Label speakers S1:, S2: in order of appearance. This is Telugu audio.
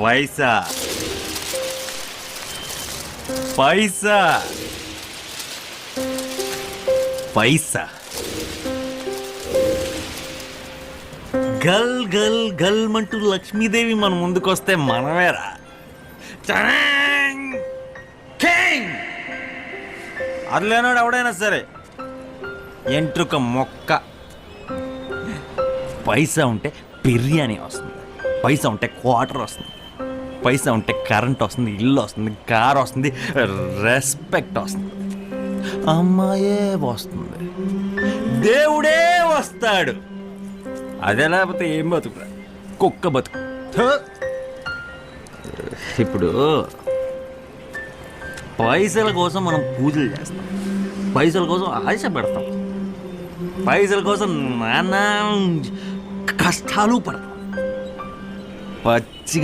S1: పైసా పైసా పైసా గల్ గల్ గల్ అంటూ లక్ష్మీదేవి మన ముందుకొస్తే మనమేరా అది లేనాడు ఎవడైనా సరే ఎంట్రుక మొక్క. పైసా ఉంటే బిర్యానీ వస్తుంది, పైసా ఉంటే క్వార్టర్ వస్తుంది, పైసా ఉంటే కరెంట్ వస్తుంది, ఇల్లు వస్తుంది, కార్ వస్తుంది, రెస్పెక్ట్ వస్తుంది, అమ్మాయే వస్తుంది, దేవుడే వస్తాడు. అదే లేకపోతే ఏం బతుకురా, కుక్క బతుకు. ఇప్పుడు పైసల కోసం మనం పూజలు చేస్తాం, పైసల కోసం ఆశ పెడతాం, పైసల కోసం నానా కష్టాలు పడతాం, పచ్చిగా